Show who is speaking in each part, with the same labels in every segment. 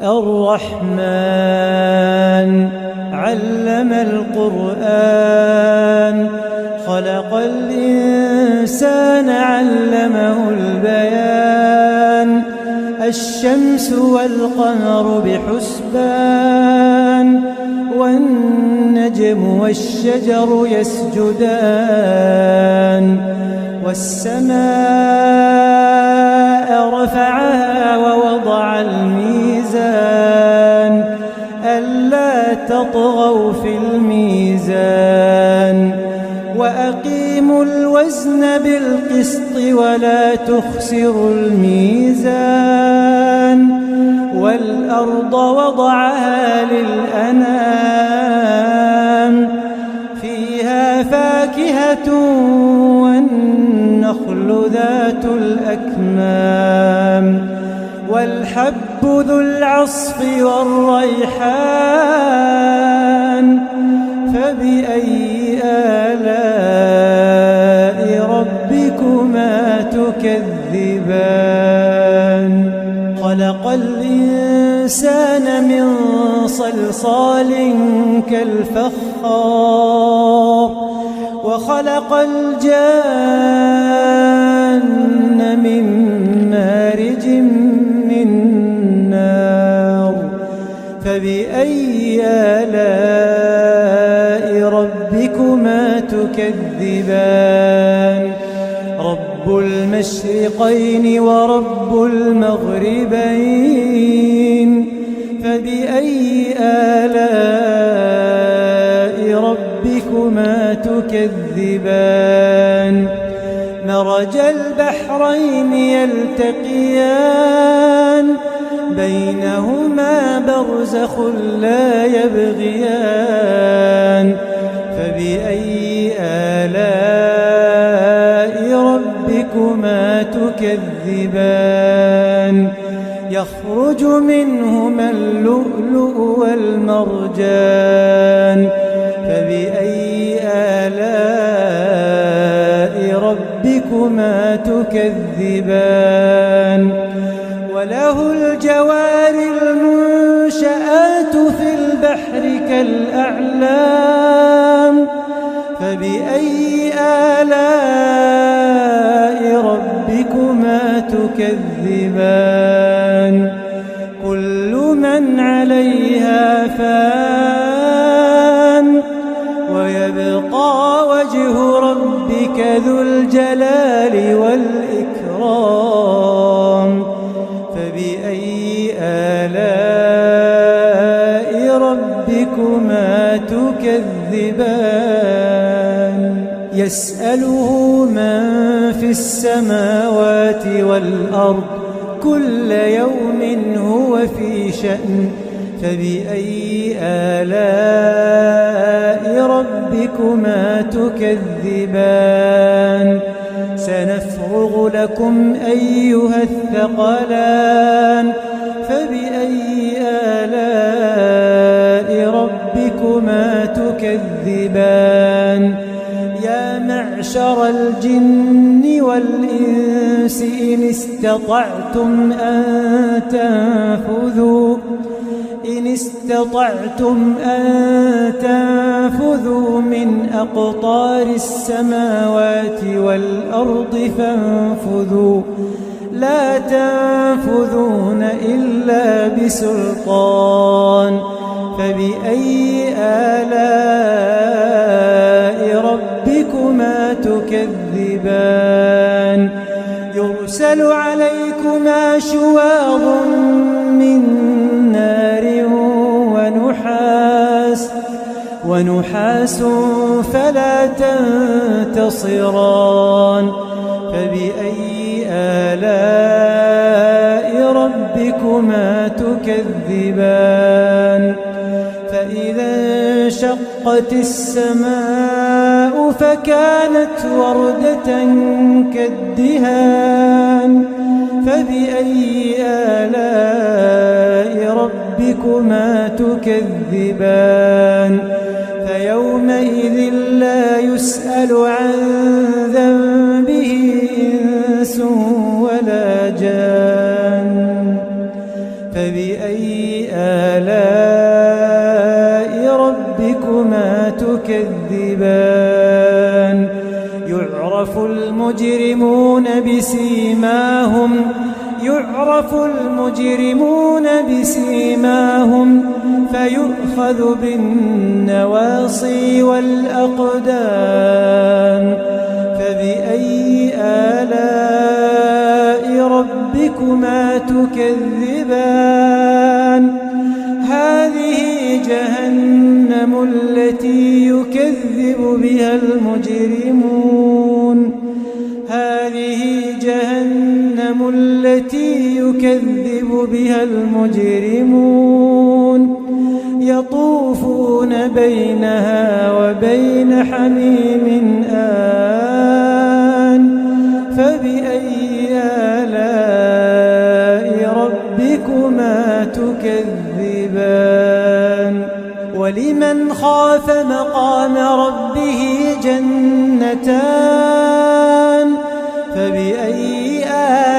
Speaker 1: الرحمن علم القرآن خلق الإنسان علمه البيان الشمس والقمر بحسبان والنجم والشجر يسجدان والسماء رفعها ووضع الميزان ألا تطغوا في الميزان وأقيموا الوزن بالقسط ولا تخسروا الميزان والأرض وضعها للأنام فيها فاكهة والنخل ذات الأكمام والحب ذو العصف والريحان فبأي آلاء ربكما تكذبان خلق الإنسان من صلصال كالفخار وخلق الجان من مارج من نار فبأي آلاء ربكما تكذبان رب المشرقين ورب المغربين فبأي آلاء ربكما تكذبان مرج البحرين يلتقيان بينهما برزخ لا يبغيان فبأي آلاء ربكما تكذبان يخرج منهما اللؤلؤ والمرجان فبأي آلاء ربكما تكذبان وله الجوار المنشآت في البحر كالأعلام فبأي آلاء ربكما تكذبان كل من عليها فان ويبقى وجه ربك ذو الجلال والإكرام فبأي آلاء ربكما تكذبان يسأله من في السماوات والأرض كل يوم هو في شأن فبأي آلاء ربكما تكذبان سنفرغ لكم أيها الثقلان فبأي آلاء ربكما تكذبان يا معشر الجن والإنس إن استطعتم أن تنفذوا من أقطار السماوات والأرض فانفذوا لا تنفذون إلا بسلطان فبأي آلاء ربكما تكذبان يرسل عليكما شواظ من نار ونحاس فلا تنتصران فبأي آلاء ربكما تكذبان فإذا انشقت السماء فكانت وردة كالدهان فبأي آلاء ربكما تكذبان فيومئذ لا يسأل عن ذنبه إنس ولا جان فبأي تكذبان يعرف المجرمون بسيماهم فيؤخذ بالنواصي والأقدام فبأي آلاء ربكما تكذبان هذه جهنم التي يكذب بها المجرمون يطوفون بينها وبين حميم آن فبأي آلاء ربكما تكذبان ولمن خاف مقام ربه جنتان فبأي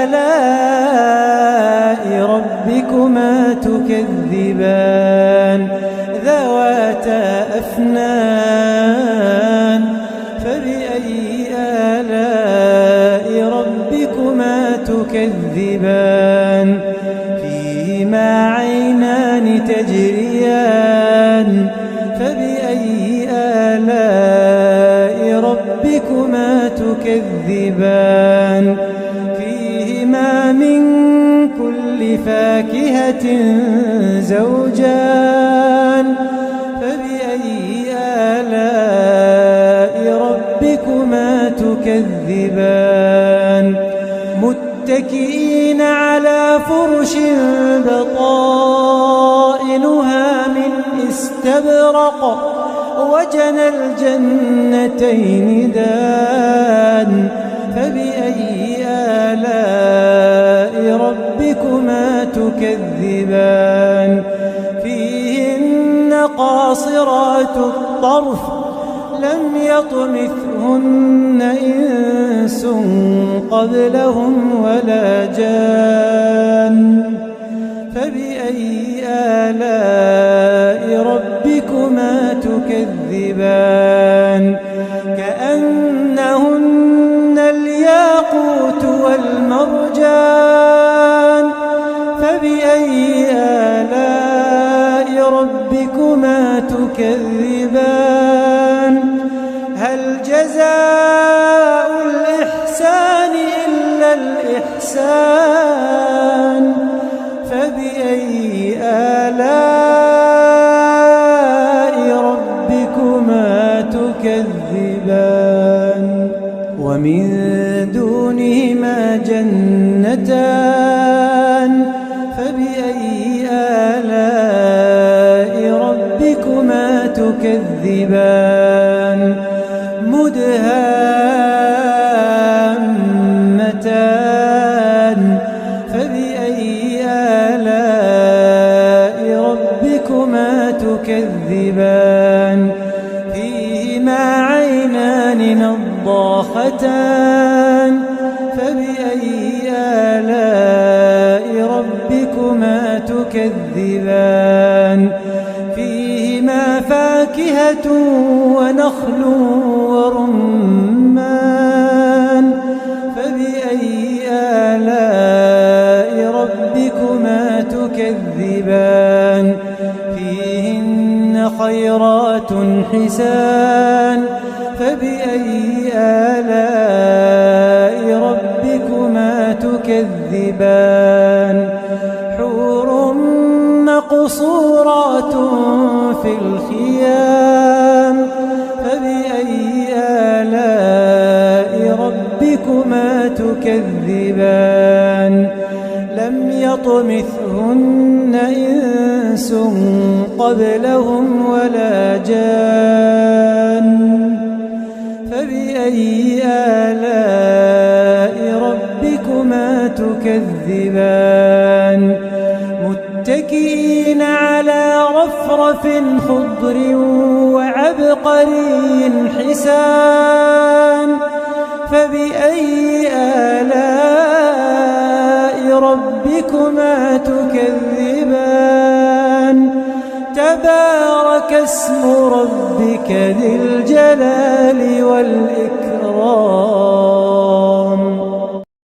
Speaker 1: آلاء ربكما تكذبان ذواتا أفنان فبأي آلاء ربكما تكذبان فيهما عينان تجريان فبأي آلاء ربكما تكذبان فيهما من كل فاكهة زوجان فبأي آلاء ربكما تكذبان متكئين على فرش بطائنها من استبرق وجنى الجنتين دان فبأي آلاء ربكما تكذبان فيهن قاصرات الطرف لم يطمثهن إنس قبلهم ولا جان فبأي آلاء ربكما تكذبان كأنهن الياقوت والمرجان فبأي آلاء ربكما تكذبان هل جزاء الإحسان إلا الإحسان فبأي آلاء ربكما تكذبان ومن دونهما جنتان فبأي آلاء ربكما تكذبان مدهامتان فبأي آلاء ربكما تكذبان فيهما عينان نضاختان فبأي آلاء ربكما تكذبان فيهما فاكهة ونخل ورمان فبأي آلاء ربكما تكذبان فيهن خيرات حسان فبأي آلاء ربكما تكذبان حور مقصورات في الخيام فبأي آلاء ربكما تكذبان لم يطمثهن إنس قبلهم ولا جان فبأي آلاء ربكما تكذبان متكئين على رفرف خضر وعبقري حسان فبأي آلاء ربكما تكذبان تبارك اسم ربك وصفك ذي الجلال والإكرام.